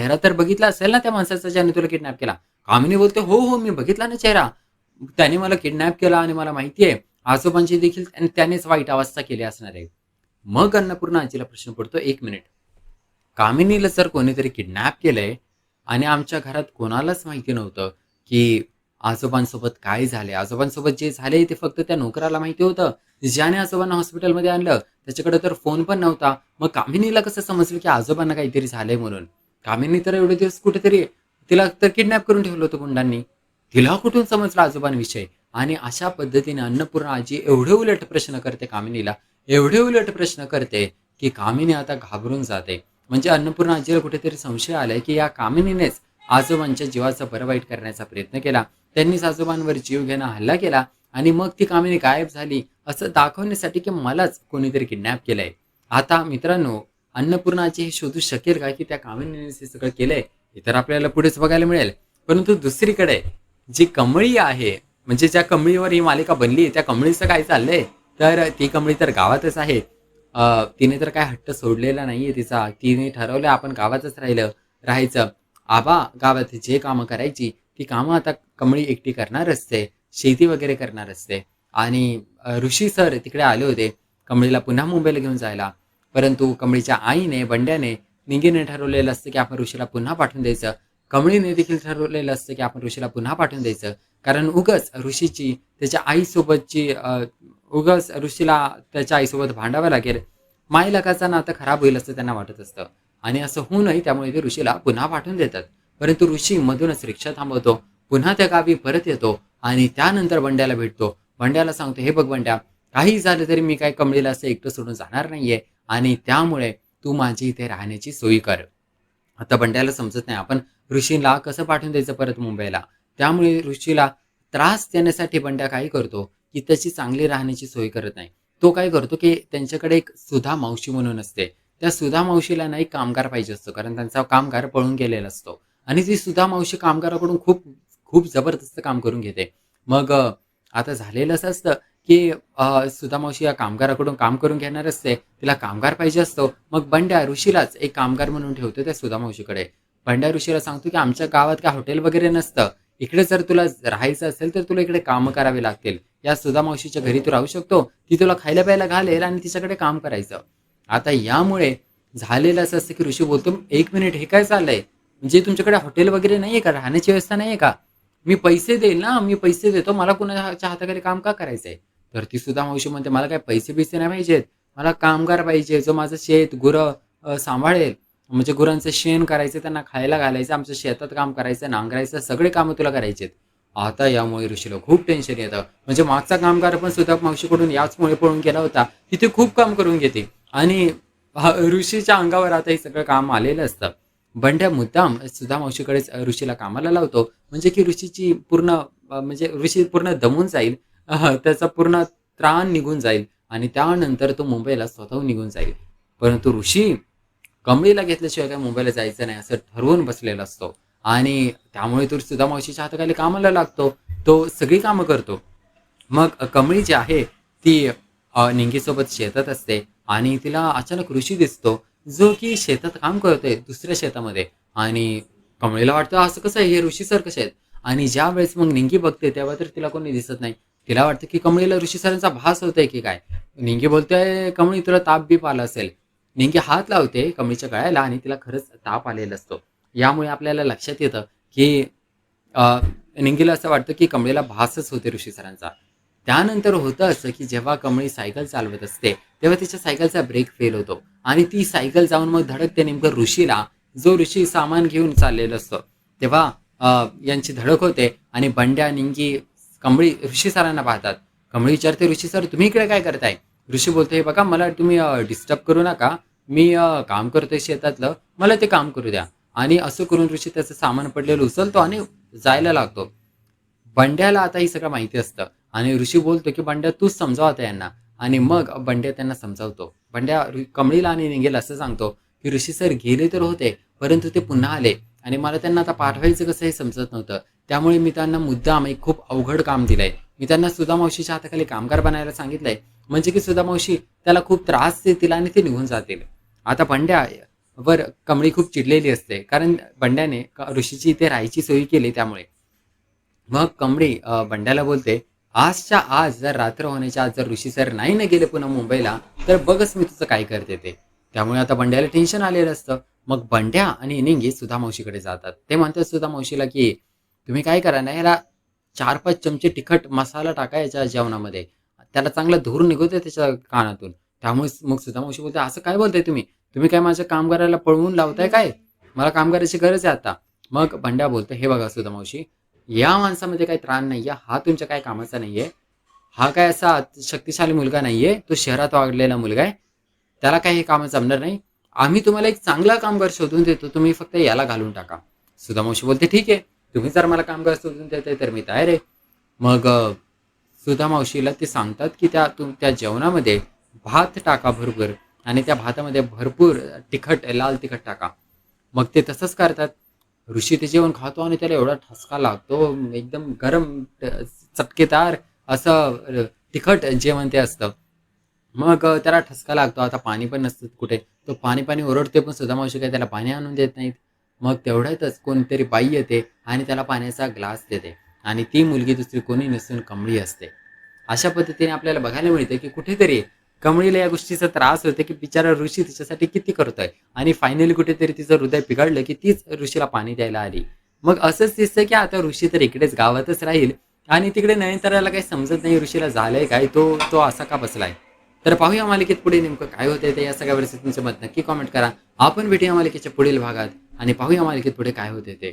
चेहरा तर बघितला असेल ना त्या माणसाचा ज्याने तुला किडनॅप केला. कामिनी बोलते, "हो, हो, मी बघितला ना चेहरा. त्याने मला किडनॅप केला आणि मला माहिती आहे आजोबांची देखील त्यानेच वाईट अवस्था केली असणार आहे." मग अन्नपूर्णा आजीला प्रश्न पडतो, "1 मिनिट. कामिनीला जर कोणीतरी किडनॅप केलंय आणि आमच्या घरात कोणालाच माहिती नव्हतं, की आजोबांसोबत काय झालंय. आजोबांसोबत जे झालंय ते फक्त त्या नोकराला माहिती होतं. ज्याने आजोबांना हॉस्पिटलमध्ये आणलं त्याच्याकडे तर फोन पण नव्हता. मग कामिनीला कसं समजलं, की आजोबांना काहीतरी झालंय म्हणून? कामिनी तर एवढे दिवस कुठेतरी तिला तर किडनॅप करून ठेवलं होतं गुंडांनी. तिला कुठून समजलं आजोबांविषयी? आणि अशा पद्धतीने अन्नपूर्णा आजी एवढे उलट प्रश्न करते कामिनीला, एवढे उलट प्रश्न करते, की कामिनी आता घाबरून जाते. म्हणजे अन्नपूर्णा आजीला कुठेतरी संशय आलाय, की या कामिनीनेच आजोबांच्या जीवाचा बरं वाईट करण्याचा प्रयत्न केला. त्यांनीच आजोबांवर जीव घेणा हल्ला केला आणि मग ती कामिनी गायब झाली, असं दाखवण्यासाठी, की मलाच कोणीतरी किडनॅप केलंय. आता मित्रांनो, अन्नपूर्णा आजी हे शोधू शकेल का, की त्या कामिनीनेच हे सगळं केलंय? हे तर आपल्याला पुढेच बघायला मिळेल. परंतु दुसरीकडे जी कमळी आहे, म्हणजे ज्या कमळीवर ही मालिका बनली आहे, त्या कमळीचं काय चाललंय? तर ती कमळी तर गावातच आहे. तिने तर काय हट्ट सोडलेला नाहीये तिचा. तिने ठरवलं आपण गावातच राहायचं. आबा गावात जे कामं करायची, ती कामं आता कमळी एकटी करणार असते. शेती वगैरे करणार असते. आणि ऋषी सर तिकडे आले होते कमळीला पुन्हा मुंबईला घेऊन जायला. परंतु कमळीच्या आईने, बंड्याने, निंगीने ठरवलेलं असतं, की आपण ऋषीला पुन्हा पाठवून द्यायचं. कमळीने देखील ठरवलेलं असतं, की आपण ऋषीला पुन्हा पाठवून द्यायचं. कारण उगाच ऋषीची त्याच्या आईसोबतची उगाच ऋषीला त्याच्या आईसोबत भांडावं लागेल. मायलेकाचं नातं खराब होईल असं त्यांना वाटत असतं. आणि असं होऊ नये त्यामुळे ते ऋषीला पुन्हा पाठवून देतात. परंतु ऋषी मधूनच रिक्षा थांबवतो. पुन्हा त्या गावी परत येतो आणि त्यानंतर बंड्याला भेटतो. बंड्याला सांगतो, "हे बघ बंड्या, काहीही झालं तरी मी काय कमळीला असं एकटं सोडून जाणार नाहीये आणि त्यामुळे तू माझी इथे राहण्याची सोय कर." आता बंड्याला समजत नाही आपण ऋषीला कसं पाठवून द्यायचं परत मुंबईला. त्यामुळे ऋषीला त्रास देण्यासाठी बंड्या काय करतो, की त्याची चांगली राहण्याची सोय करत नाही. तो काय करतो, की त्यांच्याकडे एक सुधा मावशी म्हणून असते. त्या सुधा मावशीला ना एक कामगार पाहिजे असतो. कारण त्यांचा कामगार पळून गेलेला असतो. आणि ती सुधा मावशी कामगाराकडून खूप खूप जबरदस्त काम करून घेते. मग आता झालेलं असं असतं, की सुधा मावशी या कामगाराकडून काम करून घेणार असते. तिला कामगार पाहिजे असतो. मग बंड्या ऋषीलाच एक कामगार म्हणून ठेवतो त्या सुधा मावशीकडे. बंड्या ऋषीला सांगतो, की आमच्या गावात काय हॉटेल वगैरे नसतं. इकडे जर तुला राहायचं असेल, तर तुला इकडे कामं करावी लागतील. या सुधा मावशीच्या घरी तू राहू शकतो. ती तुला खायला प्यायला घालेल आणि तिच्याकडे काम करायचं. आता यामुळे झालेलं असं असतं, की ऋषी बोलतो, "1 मिनिट हे काय चाललंय? म्हणजे तुमच्याकडे हॉटेल वगैरे नाहीये का? राहण्याची व्यवस्था नाहीये का? मी पैसे देईल ना, मी पैसे देतो. मला कुणाच्या हाताखाली काम का करायचंय?" तर ती सुधा मावशी म्हणते, "मला काय पैसे-बिसे नाही पाहिजेत. मला कामगार पाहिजे, जो माझं शेत, गुरं सांभाळेल. म्हणजे गुरांचं शेण करायचं, त्यांना खायला घालायचं, आमच्या शेतात काम करायचं, नांगरायचं, सगळे कामं तुला करायची आहेत." आता यामुळे ऋषीला खूप टेन्शन येतं. म्हणजे मागचा कामगार पण सुधा मावशीकडून याचमुळे पळून गेला होता. तिथे खूप काम करून घेते आणि ऋषीच्या अंगावर आता हे सगळं काम आलेलं असतं. बंड्या मुद्दाम सुधा मावशीकडेच ऋषीला कामाला लावतो. म्हणजे की ऋषीची पूर्ण म्हणजे ऋषी पूर्ण दमून जाईल. त्याचा पूर्ण त्राण निघून जाईल आणि त्यानंतर तो मुंबईला स्वतःहून निघून जाईल. परंतु ऋषी कमळीला घेतल्याशिवाय काय मुंबईला जायचं नाही असं ठरवून बसलेला असतो आणि त्यामुळे तो सुधा मावशीच्या हाताखाली कामाला लागतो. तो सगळी कामं करतो. मग कमळी जी आहे ती निंगीसोबत शेतात असते आणि तिला अचानक ऋषी दिसतो, जो की शेतात काम करतोय दुसऱ्या शेतामध्ये आणि कमळीला वाटतं असं कसं आहे, हे ऋषी सर कसे आहेत? आणि ज्यावेळेस मग निंगी बघते तेव्हा तर तिला कोणी दिसत नाही. तिला वाटतं की कमळीला ऋषी सरांचा भास होतोय की काय? निंगी बोलते, "कमळी तुला ताप-बीप आला असेल." निंगी हात लावते कमळीच्या गळ्याला आणि तिला खरंच ताप आलेला असतो. यामुळे आपल्याला लक्षात येतं की निंगीला असं वाटतं की कमळीला भासच होते ऋषी सरांचा. त्यानंतर होतं असं की जेव्हा कमळी सायकल चालवत असते, तेव्हा तिच्या सायकलचा ब्रेक फेल होतो आणि ती सायकल जाऊन मग धडकते नेमकं ऋषीला, जो ऋषी सामान घेऊन चाललेला असतो. तेव्हा यांची धडक होते आणि बंड्या, निंगी, कमळी ऋषी सरांना पाहतात. कमळी विचारते, "ऋषी सर तुम्ही इकडे काय करताय?" ऋषी बोलतो, "हे बघा मला तुम्ही डिस्टर्ब करू नका. मी काम करतोय शेतातलं. मला ते काम करू द्या." आणि असं करून ऋषी त्याचं सामान पडलेलं उचलतो आणि जायला लागतो. बंड्याला आता हे सगळं माहिती असतं आणि ऋषी बोलतो, की "बंड्या तूच समजाव आता यांना." आणि मग बंड्या त्यांना समजावतो. बंड्या कमळीला आणि निंगेला असं सांगतो, की "ऋषी सर गेले तर होते, परंतु ते पुन्हा आले आणि मला त्यांना आता पाठवायचं कसं हे समजत नव्हतं. त्यामुळे मी त्यांना मुद्दाम एक खूप अवघड काम दिलंय. मी त्यांना सुधा मावशीच्या हाताखाली कामगार बनायला सांगितलंय. म्हणजे की सुधा मावशी त्याला खूप त्रास देतील आणि ते निघून जातील." आता बंड्या वर कमळी खूप चिडलेली असते, कारण बंड्याने ऋषीची इथे राहायची सोयी केली त्यामुळे. मग कमळी बंड्याला बोलते, "आजच्या आज जर रात्र होण्याच्या आज जर ऋषी सर नाही ना गेले पुन्हा मुंबईला, तर बघच मी तुझं काय करते ते." त्यामुळे आता बंड्याला टेन्शन आलेलं असतं. मग बंड्या आणि निंगी सुधा मावशीकडे जातात. ते म्हणतात सुधा मावशीला, की "तुम्ही काय करा ना, ह्याला 4-5 चमचे तिखट मसाला टाका याच्या जेवणामध्ये. त्याला चांगला धूर निघू दे त्याच्या कानातून." त्यामुळे मग सुधा मावशी बोलते, "असं काय बोलताय तुम्ही? तुम्ही काय माझ्या कामगाराला पळवून लावताय काय? मला कामगाराची गरज आहे आता." मग बंड्या बोलतो, "हे बघा सुधा मावशी, या माणसामध्ये काही त्राण नाहीये. हा तुमच्या काही कामाचा नाहीये. हा काय असा शक्तिशाली मुलगा नाहीये. तो शहरात वाढलेला मुलगा आहे. त्याला काही हे कामं जमणार नाही. आम्ही तुम्हाला एक चांगला कामगार शोधून देतो. तुम्ही फक्त याला घालून टाका." सुधामावशी बोलते, "ठीक आहे. तुम्ही जर मला कामगार शोधून देताय तर मी तयार आहे." मग सुधामावशीला ते सांगतात, की त्या जेवणामध्ये भात टाका भरपूर आणि त्या भातामध्ये भरपूर लाल तिखट टाका. मग ते तसंच करतात. ऋषी ते जेवण खातो आणि त्याला एवढा ठसका लागतो, एकदम गरम चटकेदार असं तिखट जेवण ते असतं. मग त्याला ठसका लागतो. आता पाणी पण नसतं कुठे. तो पाणी ओरडते, पण सुधामावशी काही त्याला पाणी आणून देत नाहीत. मग तेवढ्यातच कोणतरी बाई येते आणि त्याला पाण्याचा ग्लास देते आणि ती मुलगी दुसरी कोणी नसून कमळी असते. अशा पद्धतीने आपल्याला बघायला मिळते, की कुठेतरी कमळीला या गोष्टीचा त्रास होतो, की बिचारा ऋषी तिच्यासाठी किती करतोय आणि फायनली कुठेतरी तिचं हृदय पिघळलं, की तीच ऋषीला पाणी द्यायला आली. मग असंच दिसतं, की आता ऋषी तर इकडेच गावातच राहील आणि तिकडे नयनताराला काही समजत नाही ऋषीला झालंय काय, तो तो असा का बसलाय. तर पाहूया मालिकेत पुढे नेमकं काय होतंय ते. या सगळ्यावरचं तुमचं मत नक्की कॉमेंट करा. आपण भेटूया मालिकेच्या पुढील भागात आणि पाहूया मालिकेत पुढे काय होते ते.